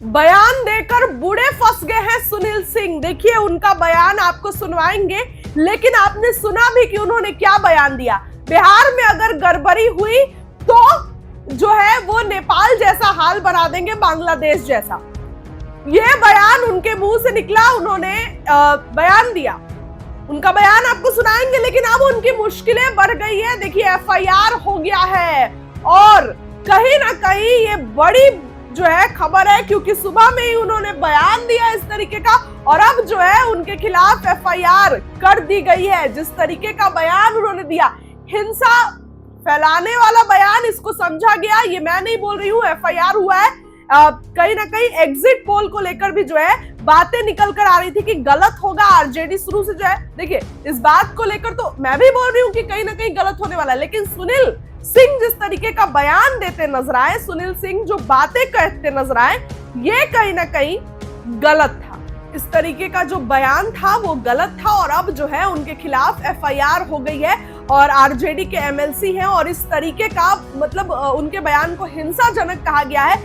बयान देकर बूढ़े फंस गए हैं सुनील सिंह। देखिए उनका बयान आपको सुनवाएंगे, लेकिन आपने सुना भी कि उन्होंने क्या बयान दिया। बिहार में अगर गड़बड़ी हुई तो जो है वो नेपाल जैसा हाल बना देंगे, बांग्लादेश जैसा। यह बयान उनके मुंह से निकला, उन्होंने बयान दिया। उनका बयान आपको सुनाएंगे, लेकिन अब उनकी मुश्किलें बढ़ गई है। देखिए एफआईआर हो गया है और कहीं ना कहीं ये बड़ी जो है खबर है, क्योंकि सुबह में ही उन्होंने बयान दिया इस तरीके का और अब जो है उनके खिलाफ एफआईआर कर दी गई है। जिस तरीके का बयान उन्होंने दिया, हिंसा फैलाने वाला बयान इसको समझा गया। ये मैं नहीं बोल रही हूँ, एफआईआर हुआ है। कहीं ना कहीं एग्जिट पोल को लेकर भी जो है बातें निकल कर आ रही थी कि गलत होगा। आरजेडी शुरू से जो है, देखिए इस बात को लेकर तो मैं भी बोल रही हूँ कि कहीं ना कहीं गलत होने वाला है, लेकिन सुनील सिंह जिस तरीके का बयान देते नजर आए, सुनील सिंह जो बातें कहते नजर आए, ये कहीं ना कहीं गलत था। इस तरीके का जो बयान था वो गलत था और अब जो है उनके खिलाफ एफआईआर हो गई है और आरजेडी के एमएलसी हैं और इस तरीके का मतलब उनके बयान को हिंसाजनक कहा गया है।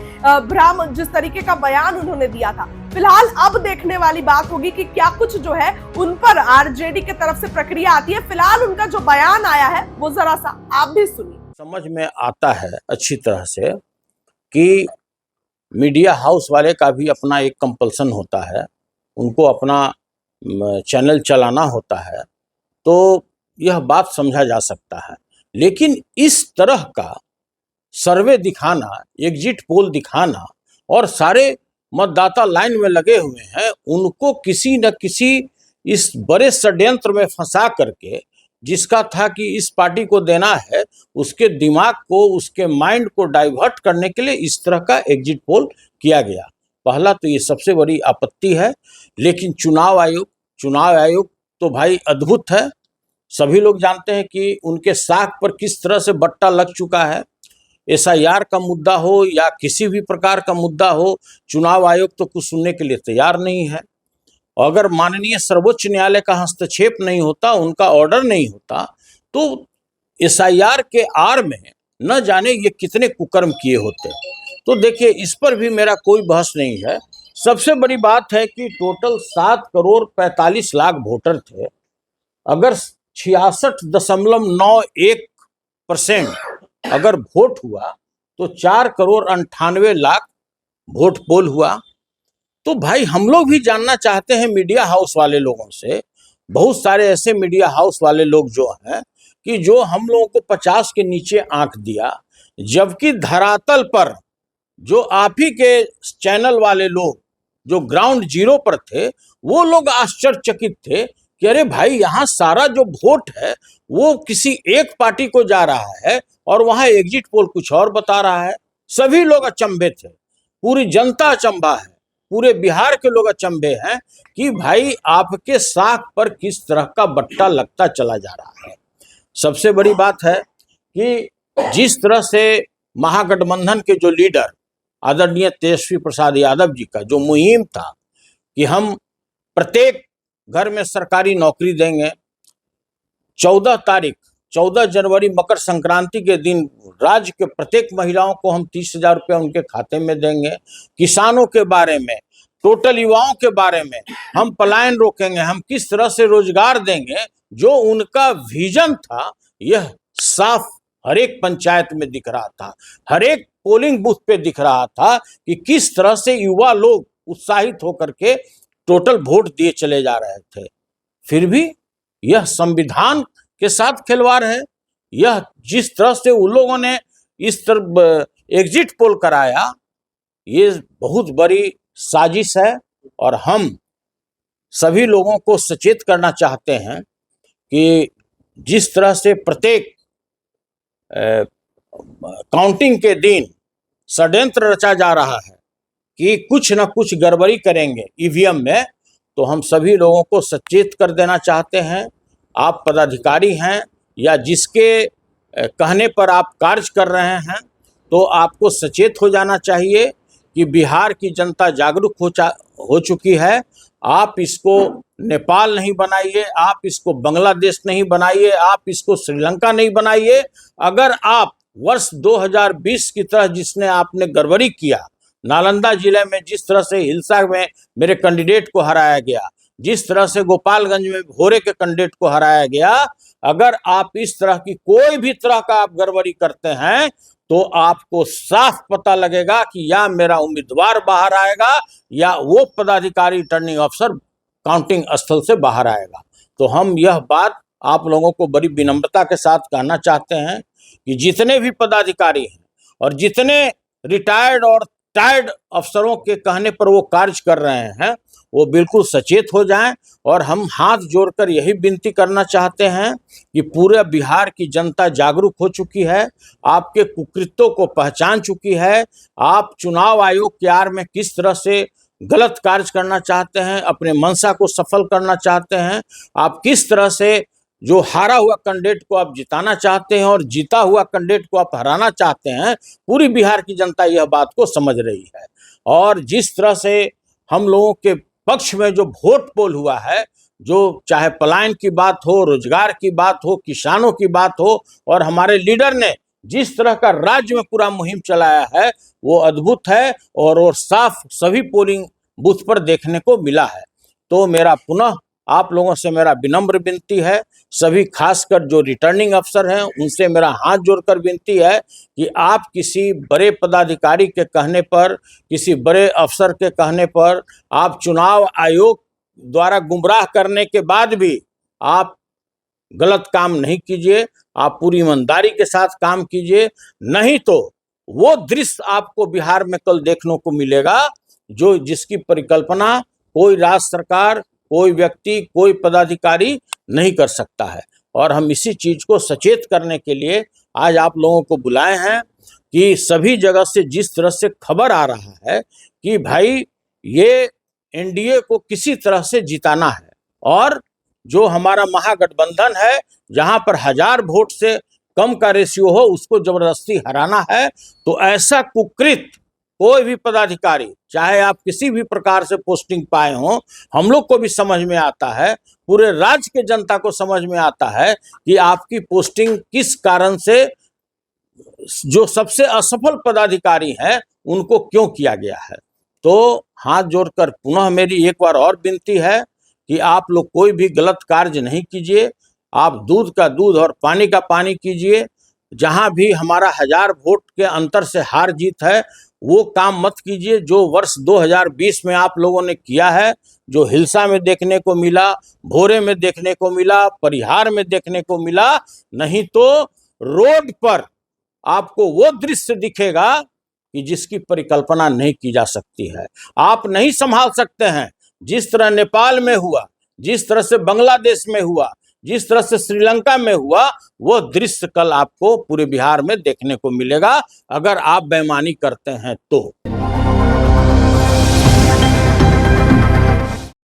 भ्रम जिस तरीके का बयान उन्होंने दिया था। फिलहाल अब देखने वाली बात होगी कि क्या कुछ जो है उन पर आरजेडी की तरफ से प्रक्रिया आती है। फिलहाल उनका जो बयान आया है वो जरा सा आप भी सुनिए। समझ में आता है अच्छी तरह से कि मीडिया हाउस वाले का भी अपना एक कंपल्सन होता है, उनको अपना चैनल चलाना होता है, तो यह बात समझा जा सकता है। लेकिन इस तरह का सर्वे दिखाना, एग्जिट पोल दिखाना और सारे मतदाता लाइन में लगे हुए हैं, उनको किसी न किसी इस बड़े षड्यंत्र में फंसा करके, जिसका था कि इस पार्टी को देना है, उसके दिमाग को, उसके माइंड को डाइवर्ट करने के लिए इस तरह का एग्जिट पोल किया गया। पहला तो ये सबसे बड़ी आपत्ति है। लेकिन चुनाव आयोग तो भाई अद्भुत है। सभी लोग जानते हैं कि उनके साख पर किस तरह से बट्टा लग चुका है। एसआईआर का मुद्दा हो या किसी भी प्रकार का मुद्दा हो, चुनाव आयोग तो कुछ सुनने के लिए तैयार नहीं है। अगर माननीय सर्वोच्च न्यायालय का हस्तक्षेप नहीं होता, उनका ऑर्डर नहीं होता, तो एसआईआर के आड़ में न जाने ये कितने कुकर्म किए होते। तो देखिए इस पर भी मेरा कोई बहस नहीं है। सबसे बड़ी बात है कि टोटल 7,45,00,000 वोटर थे। अगर 66.91% अगर वोट हुआ तो 4,98,00,000 वोट पोल हुआ। तो भाई हम लोग भी जानना चाहते हैं मीडिया हाउस वाले लोगों से, बहुत सारे ऐसे मीडिया हाउस वाले लोग जो हैं कि जो हम लोगों को 50 के नीचे आंक दिया, जबकि धरातल पर जो आप ही के चैनल वाले लोग जो ग्राउंड जीरो पर थे, वो लोग आश्चर्यचकित थे कि अरे भाई यहाँ सारा जो वोट है वो किसी एक पार्टी को जा रहा है और वहां एग्जिट पोल कुछ और बता रहा है। सभी लोग अचंभे थे, पूरी जनता अचंभा है, पूरे बिहार के लोग अचंभे हैं कि भाई आपके साख पर किस तरह का बट्टा लगता चला जा रहा है। सबसे बड़ी बात है कि जिस तरह से महागठबंधन के जो लीडर आदरणीय तेजस्वी प्रसाद यादव जी का जो मुहिम था कि हम प्रत्येक घर में सरकारी नौकरी देंगे, 14 जनवरी मकर संक्रांति के दिन राज्य के प्रत्येक महिलाओं को हम 30,000 रुपये उनके खाते में देंगे, किसानों के बारे में, टोटल युवाओं के बारे में हम पलायन रोकेंगे, हम किस तरह से रोजगार देंगे, जो उनका विजन था यह साफ हर एक पंचायत में दिख रहा था, हर एक पोलिंग बूथ पे दिख रहा था कि किस तरह से युवा लोग उत्साहित होकर के टोटल वोट दिए चले जा रहे थे। फिर भी यह संविधान के साथ खिलवाड़ है। यह जिस तरह से उन लोगों ने इस तरह एग्जिट पोल कराया, ये बहुत बड़ी साजिश है और हम सभी लोगों को सचेत करना चाहते हैं कि जिस तरह से प्रत्येक काउंटिंग के दिन षड्यंत्र रचा जा रहा है कि कुछ न कुछ गड़बड़ी करेंगे ईवीएम में, तो हम सभी लोगों को सचेत कर देना चाहते हैं। आप पदाधिकारी हैं या जिसके कहने पर आप कार्य कर रहे हैं, तो आपको सचेत हो जाना चाहिए कि बिहार की जनता जागरूक हो चुकी है। आप इसको नेपाल नहीं बनाइए, आप इसको बांग्लादेश नहीं बनाइए, आप इसको श्रीलंका नहीं बनाइए। अगर आप वर्ष 2020 की तरह जिसने आपने गड़बड़ी किया, नालंदा जिले में जिस तरह से हिलसा में मेरे कैंडिडेट को हराया गया, जिस तरह से गोपालगंज में भोरे के कैंडिडेट को हराया गया, अगर आप इस तरह की कोई भी तरह का आप गड़बड़ी करते हैं तो आपको साफ पता लगेगा कि या मेरा उम्मीदवार बाहर आएगा या वो पदाधिकारी रिटर्निंग अफसर काउंटिंग स्थल से बाहर आएगा। तो हम यह बात आप लोगों को बड़ी विनम्रता के साथ कहना चाहते हैं कि जितने भी पदाधिकारी हैं और जितने रिटायर्ड और टायर्ड अफसरों के कहने पर वो कार्य कर रहे हैं, वो बिल्कुल सचेत हो जाएं। और हम हाथ जोड़कर यही विनती करना चाहते हैं कि पूरे बिहार की जनता जागरूक हो चुकी है, आपके कुकृत्यों को पहचान चुकी है। आप चुनाव आयोग के आड़ में किस तरह से गलत कार्य करना चाहते हैं, अपने मंशा को सफल करना चाहते हैं, आप किस तरह से जो हारा हुआ कैंडिडेट को आप जिताना चाहते हैं और जीता हुआ कैंडिडेट को आप हराना चाहते हैं, पूरी बिहार की जनता यह बात को समझ रही है। और जिस तरह से हम लोगों के पक्ष में जो वोट पोल हुआ है, जो चाहे पलायन की बात हो, रोजगार की बात हो, किसानों की बात हो, और हमारे लीडर ने जिस तरह का राज्य में पूरा मुहिम चलाया है, वो अद्भुत है और साफ सभी पोलिंग बूथ पर देखने को मिला है। तो मेरा पुनः आप लोगों से मेरा विनम्र विनती है, सभी खासकर जो रिटर्निंग अफसर हैं उनसे मेरा हाथ जोड़कर विनती है कि आप किसी बड़े पदाधिकारी के कहने पर, किसी बड़े अफसर के कहने पर, आप चुनाव आयोग द्वारा गुमराह करने के बाद भी आप गलत काम नहीं कीजिए, आप पूरी ईमानदारी के साथ काम कीजिए। नहीं तो वो दृश्य आपको बिहार में कल देखने को मिलेगा जो जिसकी परिकल्पना कोई राज्य सरकार, कोई व्यक्ति, कोई पदाधिकारी नहीं कर सकता है। और हम इसी चीज को सचेत करने के लिए आज आप लोगों को बुलाए हैं कि सभी जगह से जिस तरह से खबर आ रहा है कि भाई ये एनडीए को किसी तरह से जिताना है और जो हमारा महागठबंधन है जहां पर 1000 वोट से कम का रेशियो हो उसको जबरदस्ती हराना है, तो ऐसा कुकृत कोई भी पदाधिकारी, चाहे आप किसी भी प्रकार से पोस्टिंग पाए हों, हम लोग को भी समझ में आता है, पूरे राज्य के जनता को समझ में आता है कि आपकी पोस्टिंग किस कारण से जो सबसे असफल पदाधिकारी हैं उनको क्यों किया गया है। तो हाथ जोड़कर पुनः मेरी एक बार और विनती है कि आप लोग कोई भी गलत कार्य नहीं कीजिए, आप दूध का दूध और पानी का पानी कीजिए। जहां भी हमारा 1000 वोट के अंतर से हार जीत है वो काम मत कीजिए जो वर्ष 2020 में आप लोगों ने किया है, जो हिलसा में देखने को मिला, भोरे में देखने को मिला, परिहार में देखने को मिला। नहीं तो रोड पर आपको वो दृश्य दिखेगा कि जिसकी परिकल्पना नहीं की जा सकती है। आप नहीं संभाल सकते हैं। जिस तरह नेपाल में हुआ, जिस तरह से बांग्लादेश में हुआ, जिस तरह से श्रीलंका में हुआ, वो दृश्य कल आपको पूरे बिहार में देखने को मिलेगा अगर आप बेईमानी करते हैं तो।